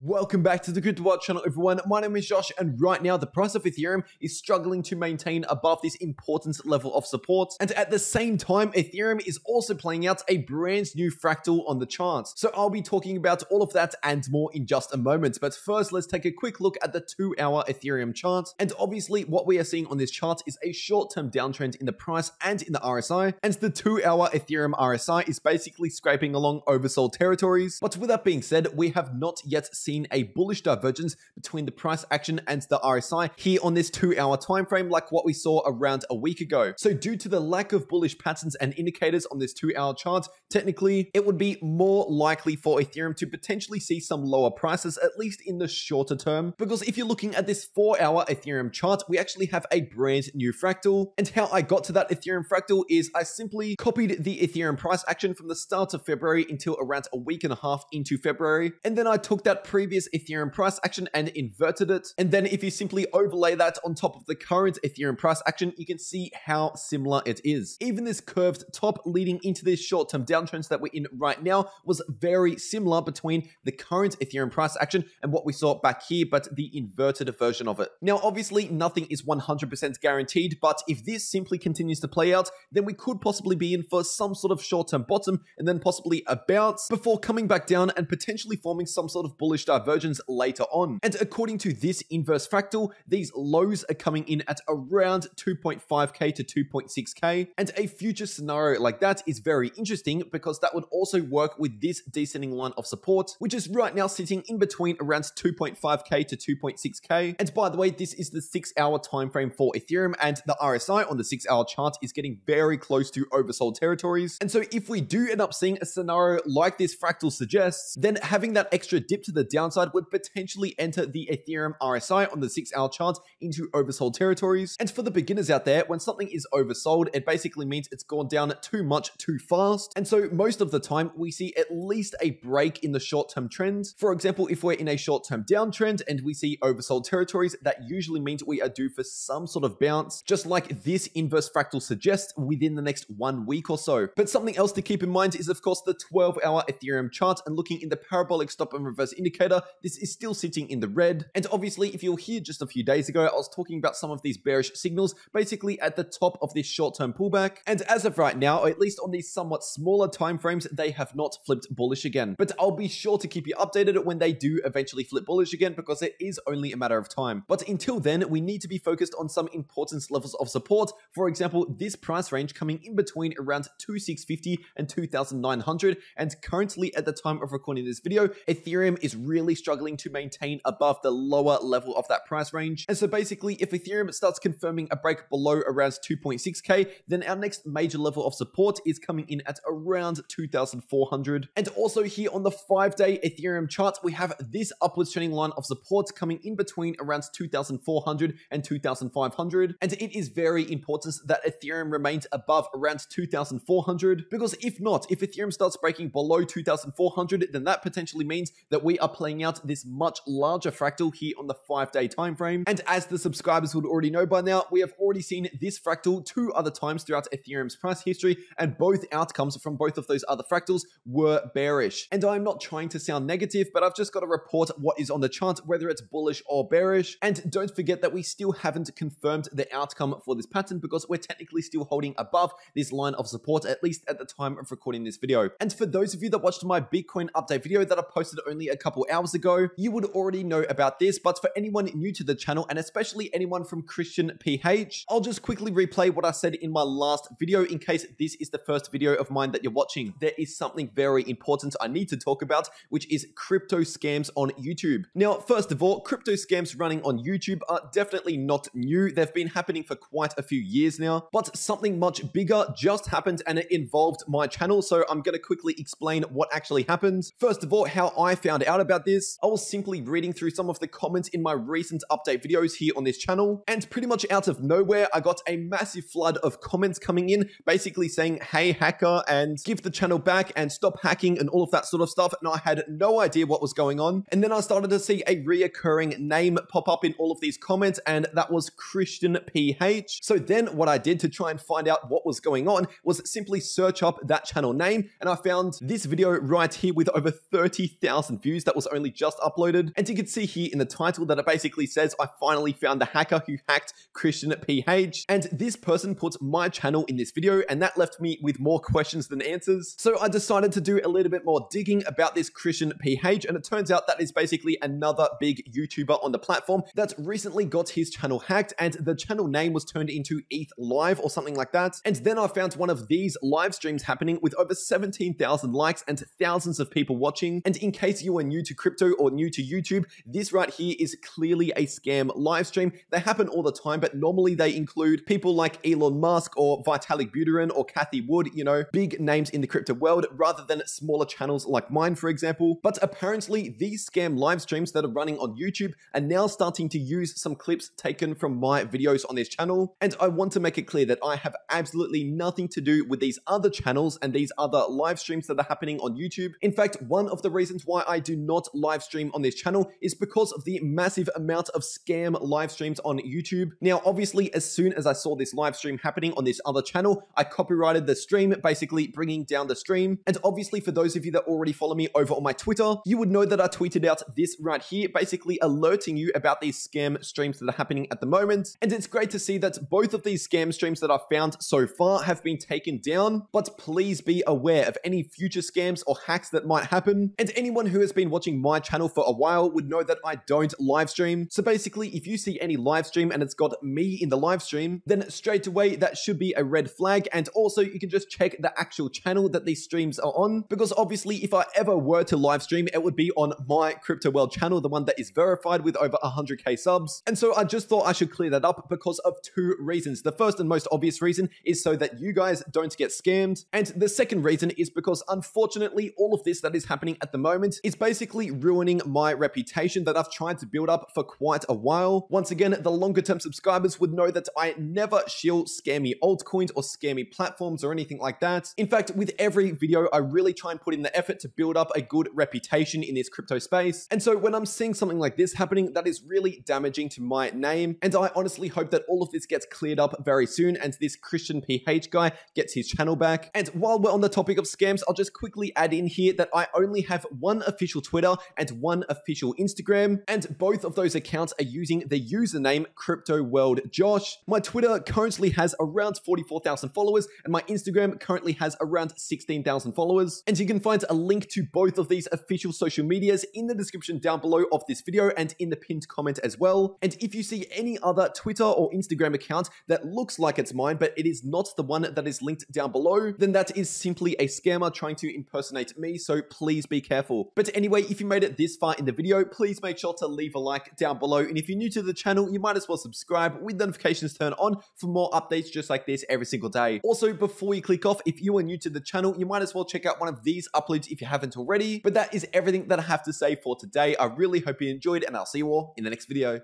Welcome back to the cryptowrld channel, everyone. My name is Josh, and right now the price of Ethereum is struggling to maintain above this important level of support. And at the same time, Ethereum is also playing out a brand new fractal on the charts. So I'll be talking about all of that and more in just a moment. But first, let's take a quick look at the 2-hour Ethereum chart. And obviously, what we are seeing on this chart is a short-term downtrend in the price and in the RSI. And the 2-hour Ethereum RSI is basically scraping along oversold territories. But with that being said, we have not yet seen a bullish divergence between the price action and the RSI here on this 2-hour time frame, like what we saw around a week ago. So due to the lack of bullish patterns and indicators on this 2-hour chart, technically it would be more likely for Ethereum to potentially see some lower prices, at least in the shorter term. Because if you're looking at this 4-hour Ethereum chart, we actually have a brand new fractal. And how I got to that Ethereum fractal is I simply copied the Ethereum price action from the start of February until around a week and a half into February. And then I took that previous Ethereum price action and inverted it. And then if you simply overlay that on top of the current Ethereum price action, you can see how similar it is. Even this curved top leading into this short-term downtrends that we're in right now was very similar between the current Ethereum price action and what we saw back here, but the inverted version of it. Now, obviously, nothing is 100% guaranteed, but if this simply continues to play out, then we could possibly be in for some sort of short-term bottom and then possibly a bounce before coming back down and potentially forming some sort of bullish divergence later on. And according to this inverse fractal, these lows are coming in at around 2.5k to 2.6k. And a future scenario like that is very interesting because that would also work with this descending line of support, which is right now sitting in between around 2.5k to 2.6k. And by the way, this is the 6-hour time frame for Ethereum, and the RSI on the 6-hour chart is getting very close to oversold territories. And so if we do end up seeing a scenario like this fractal suggests, then having that extra dip to the downside would potentially enter the Ethereum RSI on the 6-hour chart into oversold territories. And for the beginners out there, when something is oversold, it basically means it's gone down too much too fast. And so most of the time we see at least a break in the short-term trend. For example, if we're in a short-term downtrend and we see oversold territories, that usually means we are due for some sort of bounce, just like this inverse fractal suggests, within the next 1 week or so. But something else to keep in mind is, of course, the 12-hour Ethereum chart, and looking in the parabolic stop and reverse indicator, this is still sitting in the red. And obviously, if you're here just a few days ago, I was talking about some of these bearish signals basically at the top of this short-term pullback. And as of right now, at least on these somewhat smaller time frames, they have not flipped bullish again. But I'll be sure to keep you updated when they do eventually flip bullish again, because it is only a matter of time. But until then, we need to be focused on some important levels of support. For example, this price range coming in between around 2,650 and 2,900. And currently, at the time of recording this video, Ethereum is really struggling to maintain above the lower level of that price range. And so basically, if Ethereum starts confirming a break below around 2.6k, then our next major level of support is coming in at around 2,400. And also here on the 5-day Ethereum chart, we have this upwards trending line of support coming in between around 2,400 and 2,500. And it is very important that Ethereum remains above around 2,400, because if not, if Ethereum starts breaking below 2,400, then that potentially means that we are playing out this much larger fractal here on the 5-day time frame. And as the subscribers would already know by now, we have already seen this fractal 2 other times throughout Ethereum's price history, and both outcomes from both of those other fractals were bearish. And I'm not trying to sound negative, but I've just got to report what is on the chart, whether it's bullish or bearish. And don't forget that we still haven't confirmed the outcome for this pattern, because we're technically still holding above this line of support, at least at the time of recording this video. And for those of you that watched my Bitcoin update video that I posted only a couple hours ago, you would already know about this. But for anyone new to the channel, and especially anyone from Kristian PH, I'll just quickly replay what I said in my last video in case this is the first video of mine that you're watching. There is something very important I need to talk about, which is crypto scams on YouTube. Now, first of all, crypto scams running on YouTube are definitely not new. They've been happening for quite a few years now, but something much bigger just happened, and it involved my channel. So I'm going to quickly explain what actually happened. First of all, how I found out about this. I was simply reading through some of the comments in my recent update videos here on this channel, and pretty much out of nowhere, I got a massive flood of comments coming in, basically saying, "Hey hacker," and "give the channel back," and "stop hacking," and all of that sort of stuff. And I had no idea what was going on. And then I started to see a reoccurring name pop up in all of these comments, and that was Kristian PH. So then what I did to try and find out what was going on was simply search up that channel name, and I found this video right here with over 30,000 views that was only just uploaded. And you can see here in the title that it basically says, I finally found the hacker who hacked Kristian PH. And this person put my channel in this video, and that left me with more questions than answers. So I decided to do a little bit more digging about this Kristian PH, and it turns out that is basically another big YouTuber on the platform that recently got his channel hacked, and the channel name was turned into ETH Live or something like that. And then I found one of these live streams happening with over 17,000 likes and thousands of people watching. And in case you are new to crypto or new to YouTube, this right here is clearly a scam live stream. They happen all the time, but normally they include people like Elon Musk or Vitalik Buterin or Cathie Wood, you know, big names in the crypto world, rather than smaller channels like mine, for example. But apparently these scam live streams that are running on YouTube are now starting to use some clips taken from my videos on this channel. And I want to make it clear that I have absolutely nothing to do with these other channels and these other live streams that are happening on YouTube. In fact, one of the reasons why I do not live stream on this channel is because of the massive amount of scam live streams on YouTube. Now, obviously, as soon as I saw this live stream happening on this other channel, I copyrighted the stream, basically bringing down the stream. And obviously, for those of you that already follow me over on my Twitter, you would know that I tweeted out this right here, basically alerting you about these scam streams that are happening at the moment. And it's great to see that both of these scam streams that I've found so far have been taken down, but please be aware of any future scams or hacks that might happen. And anyone who has been watching my channel for a while would know that I don't live stream. So basically, if you see any live stream and it's got me in the live stream, then straight away that should be a red flag. And also you can just check the actual channel that these streams are on, because obviously if I ever were to live stream, it would be on my cryptowrld channel, the one that is verified with over 100k subs. And so I just thought I should clear that up because of two reasons. The first and most obvious reason is so that you guys don't get scammed. And the second reason is because unfortunately all of this that is happening at the moment is basically ruining my reputation that I've tried to build up for quite a while. Once again, the longer term subscribers would know that I never shill scammy altcoins or scammy platforms or anything like that. In fact, with every video, I really try and put in the effort to build up a good reputation in this crypto space. And so when I'm seeing something like this happening, that is really damaging to my name. And I honestly hope that all of this gets cleared up very soon and this Kristian PH guy gets his channel back. And while we're on the topic of scams, I'll just quickly add in here that I only have one official Twitter and one official Instagram, and both of those accounts are using the username cryptoworld. My Twitter currently has around 44,000 followers, and my Instagram currently has around 16,000 followers. And you can find a link to both of these official social medias in the description down below of this video and in the pinned comment as well. And if you see any other Twitter or Instagram account that looks like it's mine, but it is not the one that is linked down below, then that is simply a scammer trying to impersonate me, so please be careful. But anyway, if you made it this far in the video, please make sure to leave a like down below. And if you're new to the channel, you might as well subscribe with notifications turned on for more updates just like this every single day. Also, before you click off, if you are new to the channel, you might as well check out one of these uploads if you haven't already. But that is everything that I have to say for today. I really hope you enjoyed, and I'll see you all in the next video.